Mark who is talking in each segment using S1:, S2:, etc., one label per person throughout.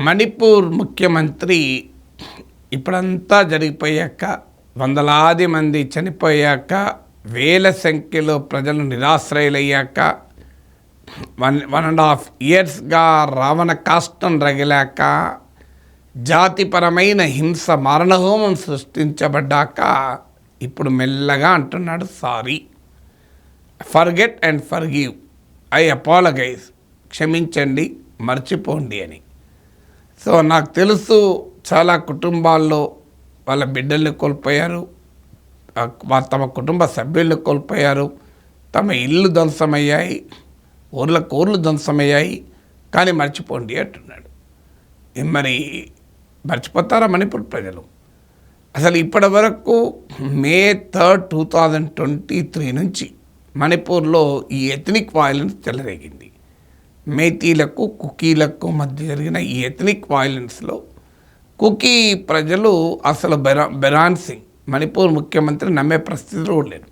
S1: మణిపూర్ ముఖ్యమంత్రి ఇప్పుడంతా జరిగిపోయాక, వందలాది మంది చనిపోయాక, వేల సంఖ్యలో ప్రజలు నిరాశ్రయులయ్యాక, 1.5 ఇయర్స్గా రావణ కాష్టం రగిలాక, జాతిపరమైన హింస మారణహోమం సృష్టించబడ్డాక ఇప్పుడు మెల్లగా అంటున్నాడు sorry, forget and forgive, I apologise, క్షమించండి, మర్చిపోండి అని. సో నాకు తెలుసు చాలా కుటుంబాల్లో వాళ్ళ బిడ్డల్ని కోల్పోయారు, తమ కుటుంబ సభ్యుల్ని కోల్పోయారు, తమ ఇల్లు ధ్వంసమయ్యాయి, ఊర్లు ధ్వంసమయ్యాయి, కానీ మర్చిపోండి అంటున్నాడు. మరి మర్చిపోతారా మణిపూర్ ప్రజలు? అసలు ఇప్పటి వరకు May 3, 2023 నుంచి మణిపూర్లో ఈ ఎథనిక్ వైలెన్స్ చెలరేగింది. మేతీలకు కుకీలకు మధ్య జరిగిన ఈ ఎథనిక్ వైలెన్స్లో కుకీ ప్రజలు అసలు బెరాన్ సింగ్ మణిపూర్ ముఖ్యమంత్రి నమ్మే పరిస్థితిలో లేరు.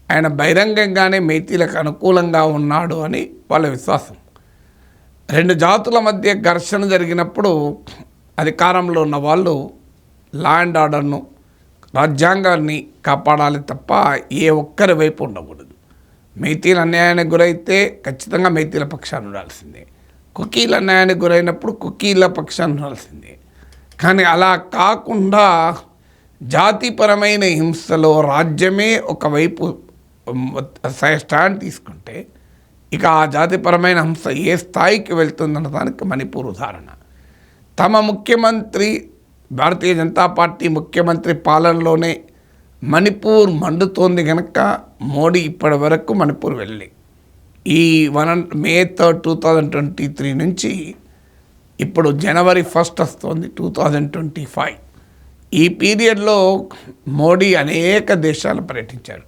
S1: ఆయన బహిరంగంగానే మేతీలకు అనుకూలంగా ఉన్నాడు అని వాళ్ళ విశ్వాసం. 2 జాతుల మధ్య ఘర్షణ జరిగినప్పుడు అధికారంలో ఉన్న వాళ్ళు లా అండ్ ఆర్డర్ను, రాజ్యాంగాన్ని కాపాడాలి తప్ప ఏ ఒక్కరి వైపు ఉండకూడదు. మేతీలు అన్యాయానికి గురైతే ఖచ్చితంగా మేతీల పక్షాన్ని ఉండాల్సిందే, కుకీలు అన్యాయానికి గురైనప్పుడు కుకీల పక్షాన్ని ఉండాల్సిందే. కానీ అలా కాకుండా జాతిపరమైన హింసలో రాజ్యమే ఒకవైపు స్టాండ్ తీసుకుంటే ఇక ఆ జాతిపరమైన హింస ఏ స్థాయికి వెళ్తుందన్న దానికి మణిపూర్ ఉదాహరణ. తమ ముఖ్యమంత్రి, భారతీయ జనతా పార్టీ ముఖ్యమంత్రి పాలనలోనే మణిపూర్ మండుతోంది కనుక మోడీ ఇప్పటి వరకు మణిపూర్ వెళ్ళి ఈ May 3, 2023 నుంచి ఇప్పుడు January 1 వస్తుంది 2025. ఈ పీరియడ్లో మోడీ అనేక దేశాలు పర్యటించారు.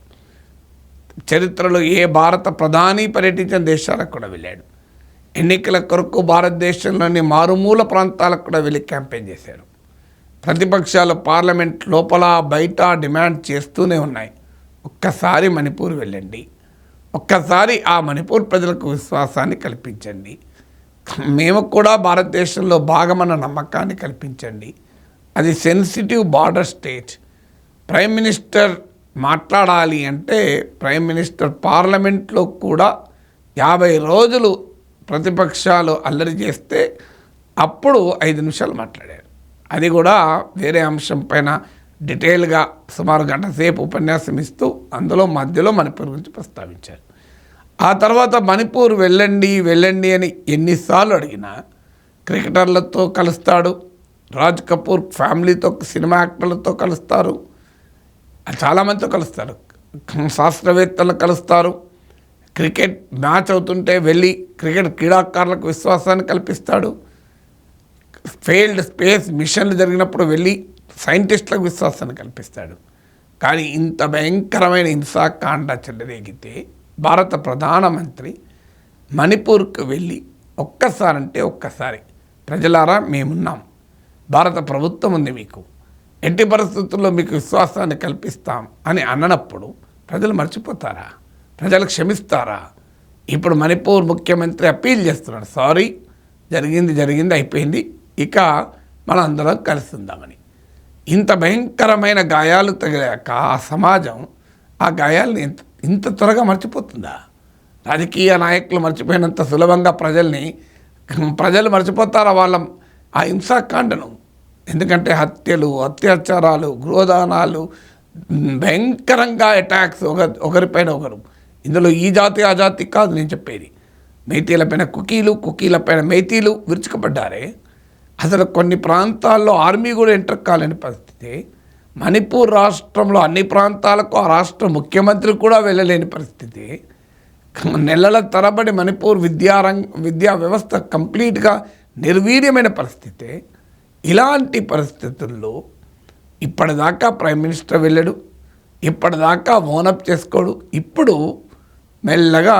S1: చరిత్రలో ఏ భారత ప్రధాని పర్యటించిన దేశాలకు కూడా వెళ్ళాడు. ఎన్నికల కొరకు భారతదేశంలోని మారుమూల ప్రాంతాలకు కూడా వెళ్ళి క్యాంపెయిన్ చేశారు. ప్రతిపక్షాలు పార్లమెంట్ లోపల బయట డిమాండ్ చేస్తూనే ఉన్నాయి, ఒక్కసారి మణిపూర్ వెళ్ళండి, ఒక్కసారి ఆ మణిపూర్ ప్రజలకు విశ్వాసాన్ని కల్పించండి, మేము కూడా భారతదేశంలో భాగమన్న నమ్మకాన్ని కల్పించండి. అది sensitive border state. Prime minister మాట్లాడాలి అంటే ప్రైమ్ మినిస్టర్ పార్లమెంట్లో కూడా 50 రోజులు ప్రతిపక్షాలు అల్లరి చేస్తే అప్పుడు 5 నిమిషాలు మాట్లాడారు. అది కూడా వేరే అంశం పైన డీటెయిల్గా సుమారు గంట సేపు ఉపన్యాసం ఇస్తూ అందులో మధ్యలో మణిపూర్ గురించి ప్రస్తావించారు. ఆ తర్వాత మణిపూర్ వెళ్ళండి అని ఎన్నిసార్లు అడిగినా క్రికెటర్లతో కలుస్తాడు, రాజ్ కపూర్ ఫ్యామిలీతో, సినిమా యాక్టర్లతో కలుస్తారు, చాలామందితో కలుస్తారు, శాస్త్రవేత్తలను కలుస్తారు, క్రికెట్ మ్యాచ్ అవుతుంటే వెళ్ళి క్రికెట్ క్రీడాకారులకు విశ్వాసాన్ని కల్పిస్తాడు, ఫెయిల్డ్ స్పేస్ మిషన్లు జరిగినప్పుడు వెళ్ళి సైంటిస్టులకు విశ్వాసాన్ని కల్పిస్తాడు. కానీ ఇంత భయంకరమైన హింసాకాండ చెలరేగితే భారత ప్రధానమంత్రి మణిపూర్కు వెళ్ళి ఒక్కసారి ప్రజలారా మేమున్నాం, భారత ప్రభుత్వం ఉంది, మీకు ఎట్టి పరిస్థితుల్లో మీకు విశ్వాసాన్ని కల్పిస్తాం అని అన్నప్పుడు ప్రజలు మర్చిపోతారా? ప్రజలు క్షమిస్తారా? ఇప్పుడు మణిపూర్ ముఖ్యమంత్రి అప్పీల్ చేస్తున్నాడు, సారీ, జరిగింది అయిపోయింది, ఇక మనం అందరం కలిసి ఉందామని. ఇంత భయంకరమైన గాయాలు తగిలాక ఆ సమాజం ఆ గాయాలని ఇంత త్వరగా మర్చిపోతుందా? రాజకీయ నాయకులు మర్చిపోయినంత సులభంగా ప్రజలు మర్చిపోతారా వాళ్ళ ఆ హింసాకాండను? ఎందుకంటే హత్యలు, అత్యాచారాలు, గృహదానాలు, భయంకరంగా అటాక్స్ ఒకరిపైన ఒకరు. ఇందులో ఈ జాతి ఆ జాతి కాదు నేను చెప్పేది. మేతీలపైన కుకీలపైన మేతీలు విరుచుకుపడ్డారే. అసలు కొన్ని ప్రాంతాల్లో ఆర్మీ కూడా ఎంటర్ కాలేని పరిస్థితి. మణిపూర్ రాష్ట్రంలో అన్ని ప్రాంతాలకు ఆ రాష్ట్ర ముఖ్యమంత్రి కూడా వెళ్ళలేని పరిస్థితి. నెలల తరబడి మణిపూర్ విద్యా వ్యవస్థ కంప్లీట్గా నిర్వీర్యమైన పరిస్థితి. ఇలాంటి పరిస్థితుల్లో ఇప్పటిదాకా ప్రైమ్ మినిస్టర్ వెళ్ళాడు, ఇప్పటిదాకా ఓనప్ చేసుకోడు. ఇప్పుడు మెల్లగా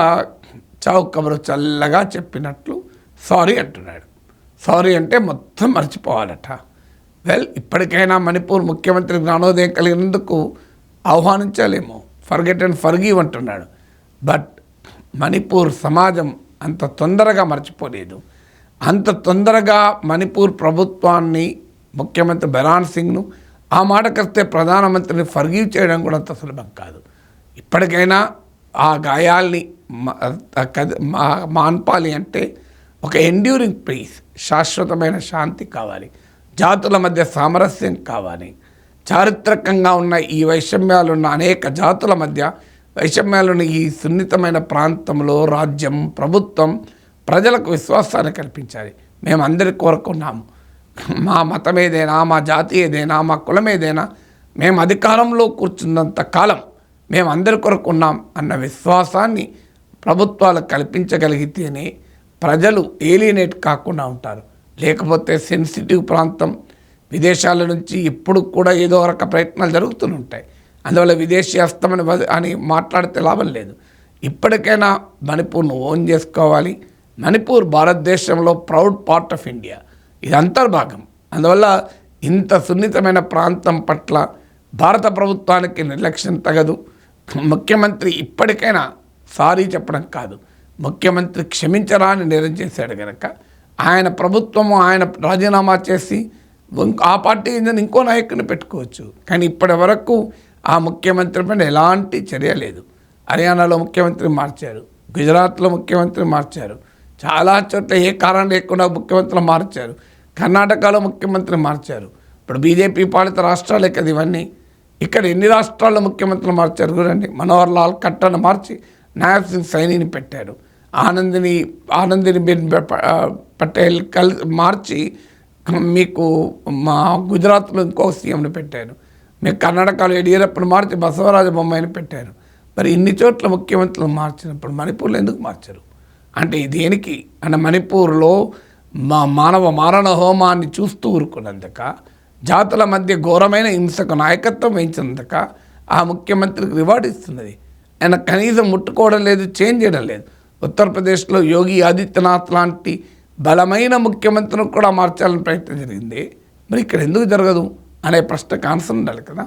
S1: చావు కబురు చల్లగా చెప్పినట్లు సారీ అంటున్నాడు. సారీ అంటే మొత్తం మర్చిపోవాలట. ఇప్పటికైనా మణిపూర్ ముఖ్యమంత్రి జ్ఞానోదయం కలిగినందుకు ఆహ్వానించాలేమో, ఫర్గెట్ అండ్ ఫర్గివ్ అంటున్నాడు. బట్ మణిపూర్ సమాజం అంత తొందరగా మర్చిపోలేదు. అంత తొందరగా మణిపూర్ ప్రభుత్వాన్ని, ముఖ్యమంత్రి బెరాన్ సింగ్ను, ఆ మాటకొస్తే ప్రధానమంత్రిని ఫర్గీవ్ చేయడం కూడా అంత సులభం కాదు. ఇప్పటికైనా ఆ గాయాల్ని మాన్పాలి అంటే ఒక ఎండ్యూరింగ్ పీస్, శాశ్వతమైన శాంతి కావాలి, జాతుల మధ్య సామరస్యం కావాలి. చారిత్రకంగా ఉన్న ఈ వైషమ్యాలున్న అనేక జాతుల మధ్య వైషమ్యాలున్న ఈ సున్నితమైన ప్రాంతంలో రాజ్యం, ప్రభుత్వం ప్రజలకు విశ్వాసాన్ని కల్పించాలి. మేమందరి కోరుకున్నాము, మా మతం ఏదైనా, మా జాతి ఏదైనా, మా కులం ఏదైనా, మేము అధికారంలో కూర్చున్నంత కాలం మేము అందరి కొరకున్నాం అన్న విశ్వాసాన్ని ప్రభుత్వాలు కల్పించగలిగితేనే ప్రజలు ఏలియనేట్ కాకుండా ఉంటారు. లేకపోతే సెన్సిటివ్ ప్రాంతం, విదేశాల నుంచి ఇప్పుడు కూడా ఏదో రక ప్రయత్నాలు జరుగుతుంటాయి. అందువల్ల విదేశీ హస్తమని అని మాట్లాడితే లాభం లేదు. ఇప్పటికైనా మణిపూర్ను ఓన్ చేసుకోవాలి. మణిపూర్ భారతదేశంలో ప్రౌడ్ పార్ట్ ఆఫ్ ఇండియా, ఇది అంతర్భాగం. అందువల్ల ఇంత సున్నితమైన ప్రాంతం పట్ల భారత ప్రభుత్వానికి నిర్లక్ష్యం తగదు. ముఖ్యమంత్రి ఇప్పటికైనా సారీ చెప్పడం కాదు, ముఖ్యమంత్రి క్షమించరా అని నిర్ణయం చేశాడు కనుక ఆయన ప్రభుత్వము ఆయన రాజీనామా చేసి ఆ పార్టీ ఇంకో నాయకుని పెట్టుకోవచ్చు. కానీ ఇప్పటి వరకు ఆ ముఖ్యమంత్రి పైన ఎలాంటి చర్య లేదు. హర్యానాలో ముఖ్యమంత్రి మార్చారు, గుజరాత్లో ముఖ్యమంత్రి మార్చారు, చాలా చోట్ల ఏ కారణం లేకుండా ముఖ్యమంత్రులు మార్చారు, కర్ణాటకలో ముఖ్యమంత్రి మార్చారు. ఇప్పుడు బీజేపీ పాలిత రాష్ట్రాలే కదా ఇవన్నీ. ఇక్కడ ఎన్ని రాష్ట్రాల్లో ముఖ్యమంత్రులు మార్చారు చూడండి. మనోహర్ లాల్ ఖట్టర్ను మార్చి నాయబ్ సింగ్ సైనిని పెట్టారు, ఆనందిబెన్ పటేల్ మార్చి మీకు మా గుజరాత్లో ఇంకో సీఎంని పెట్టారు, మీకు కర్ణాటకలో యడియూరప్పను మార్చి బసవరాజ బొమ్మాయిని పెట్టారు. మరి ఇన్ని చోట్ల ముఖ్యమంత్రులు మార్చినప్పుడు మణిపూర్లో ఎందుకు మార్చరు? అంటే దేనికి అంటే మణిపూర్లో మానవ మారణ హోమాన్ని చూస్తూ ఊరుకున్నందుక, జాతుల మధ్య ఘోరమైన హింసకు నాయకత్వం వహించినందుక ఆ ముఖ్యమంత్రికి రివార్డు ఇస్తున్నది. ఆయన కనీసం ముట్టుకోవడం లేదు, చేంజ్ చేయడం లేదు. ఉత్తరప్రదేశ్లో యోగి ఆదిత్యనాథ్ లాంటి బలమైన ముఖ్యమంత్రిని కూడా మార్చాలని ప్రయత్నం జరిగింది. మరి ఇక్కడ ఎందుకు జరగదు అనే ప్రశ్నకు ఆన్సర్ ఉండాలి కదా.